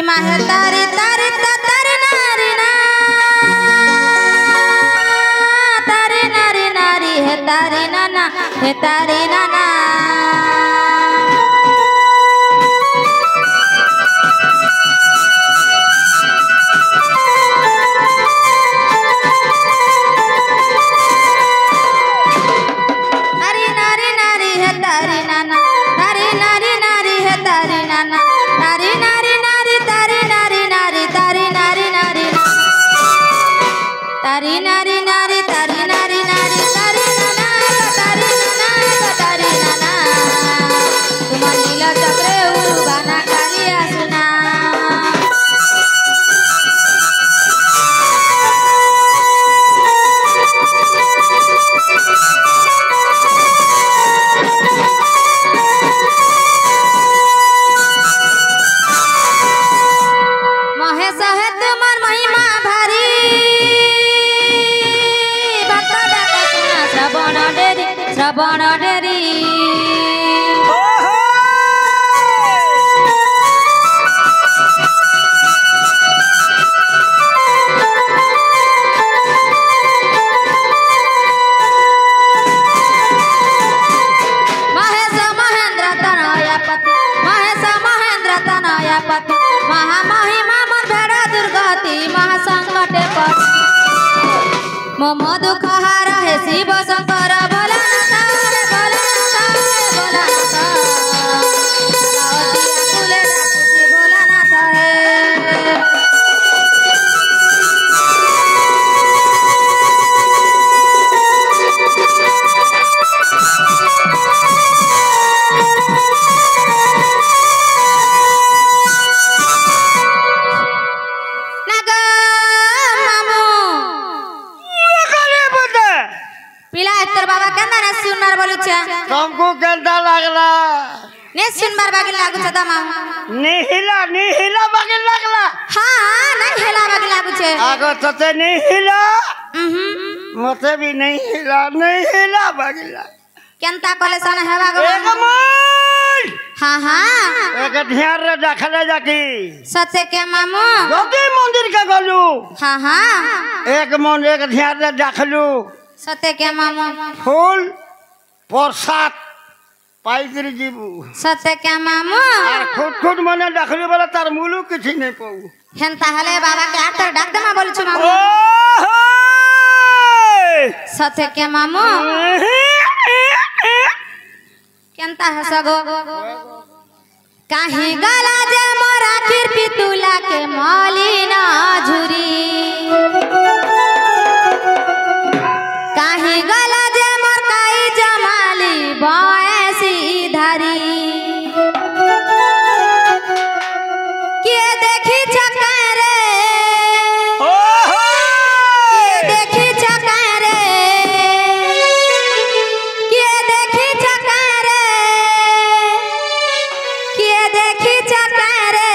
इमा है तारी तारी तारी नारी ना तारी नारी नारी है तारी नाना है तारी नाना तारी नारी नारी तारी नारी नारी तारी नाना तारी नाना तारी नाना तुम्हारी लीला चक्रे उगाना कालिया सुना महेश है तुम्हार महिमा भारी श्रवण डेरी महेश महेंद्र तनयापति महेश महेंद्र तनयापति महामहिमा मन भेड़ा दुर्गति महासंकटे पर मम दुख हार है शिव शंकर तुमको कैसा लगला ने सुनबार बागिल लागू छ त मामा निहिला बागिल लगला हां नहीं हिला बागिल लागू छे आगो तते निहिला मते भी नहीं हिला बागिल केनता कलेसन हेवा गो एक मन हां एक ध्यान रे देखले जाकी सत्य के मामू जोगी मंदिर के गलू हां एक मन एक ध्यान रे देखलू सत्य के मामू फूल प्रसाद पाइगिरी जीबू सत्य के मामू और खुद मने देखलू बोला तार मुलु किछि नहीं पाऊ हेनता हले बाबा के आतर डाक दमा बोल छु मामू सत्य के मामू केनता हसगो काहे गला जे मोर आखिर पितुला के मलिना झुरी काहे गला जे मोर काई जमाली बयसी धारी के देखी चकरे के देखी चकरे के देखी चकरे के देखी चकरे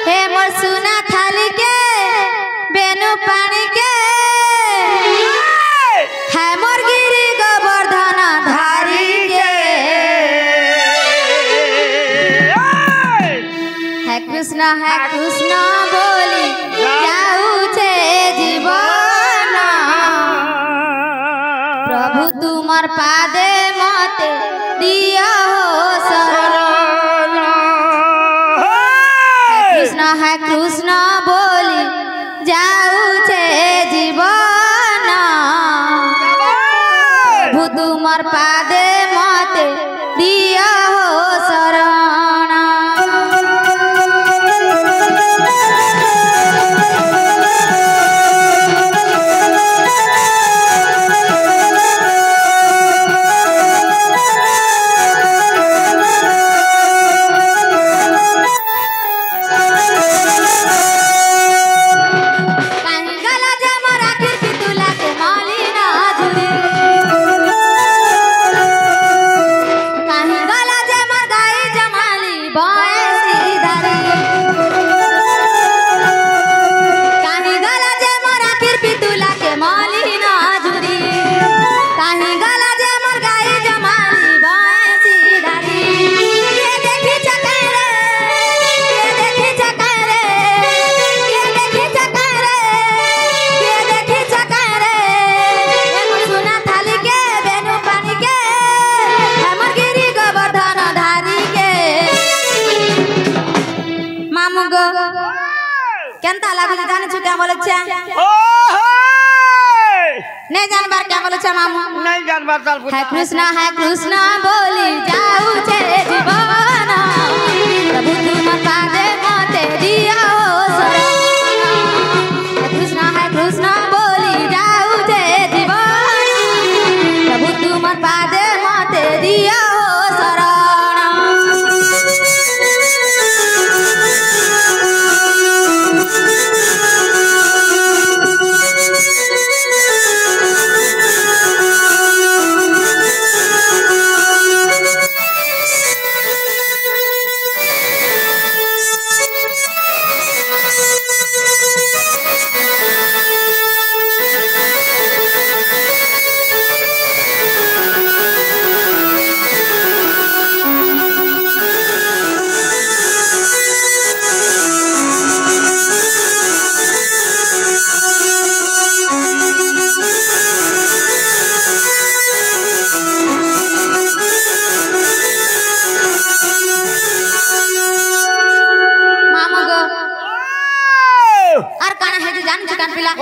हे मोर सुना थाली के बेनु पानी के है मोर गिरी गोवर्धन धारी के है कृष्ण बोली जाऊ छे जीवन प्रभु तुमर पादे मते दिया हो शरण है कृष्ण बोली जाऊ छे जीवन प्रभु तुमर पादे मते दिया हो शरण কেনতা লাগুছে জানিছু কে বলেছে ও নে জানবার কে বলেছে মামু নাই জানবার তার হ্যাঁ কৃষ্ণ বলি যাউছে জীবন প্রভু তোমার পাদে মতে দিও শরণ হ্যাঁ কৃষ্ণ বলি যাউছে জীবন প্রভু তোমার পাদে মতে দিও শরণ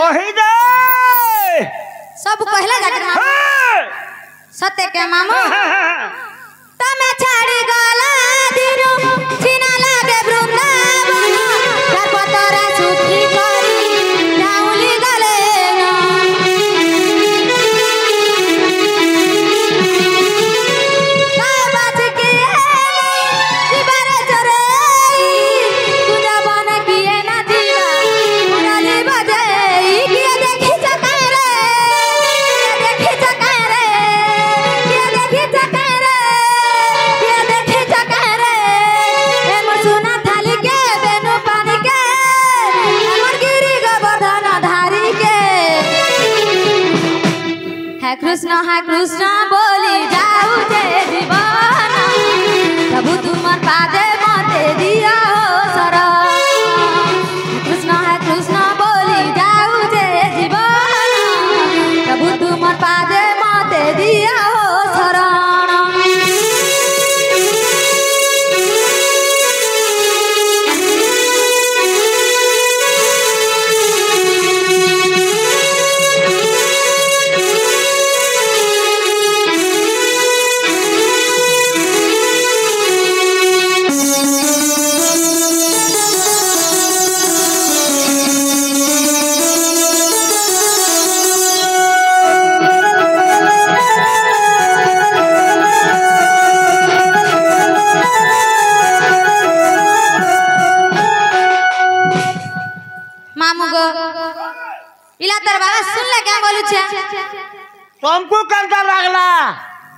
ओही दे सब कहला जाकर मामू सत्य के मामू तमे छाड़ी गला दिनो चिना लागे वृंदावन तार पतरा सुखी करी जाउली गले का बात के जीवन चरे पूजा बन किए ना जीवा मुरली बजे कृष्ण बोली जाऊ जे जीवन प्रभु तुम्हार पादे मते दिया शरण कृष्ण बोली जाऊ जे जीवन प्रभु तुम्हार पादे मते दिया शरण इला तर बाबा सुन ले क्या बोलू छे तुमको करता लागला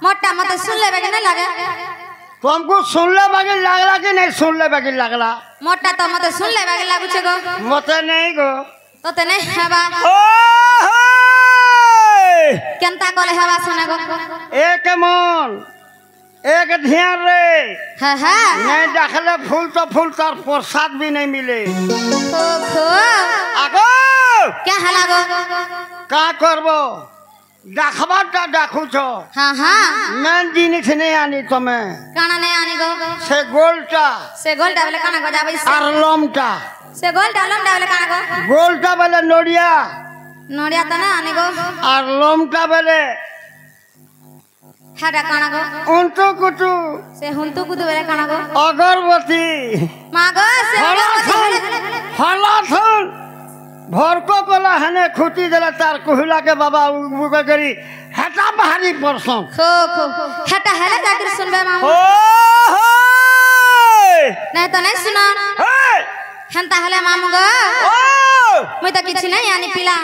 मोटा मत सुन ले बगे न लगे तुमको सुन ले बगे लागला कि नहीं सुन ले बगे लागला मोटा तो मत सुन ले बगे लागू छे गो मते नहीं गो तो ते नहीं हवा ओ केनता कोले हवा सुने गो एक मन एक ध्यान रे हां नहीं देखले फूल तो फूल तार प्रसाद भी नहीं मिले खो आगो क्या हला गो का करबो देखबाटा देखू छो हां मैं जिनिस नहीं आनी तमे काना नहीं आनी गो से गोलटा बोले काना गो जाबई और लोमटा से गोलटा बोले काना गो गोलटा बोले नोडिया तो ना आनी गो और लोमटा बोले हेडा काना गो उंटू कुटू से हुंतु कुदु बोले काना गो अगरबत्ती मागो से हलाथन भरको बोला हने खुटी देला तार कुहला के बाबा उगा करी हेटा भारी परसों खो हेटा हेला जाकर सुनबे मामू ओ नहीं तो नहीं सुना हेंता हेले मामू गो मुई तो किछ नहीं आनी पिला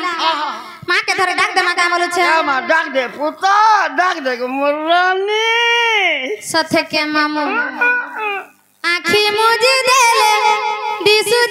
मां के धरे डाक दे मा का बोलू छे मां डाक दे पुता डाक दे मुरानी सथे के मामू आखी मुझे देले दिसु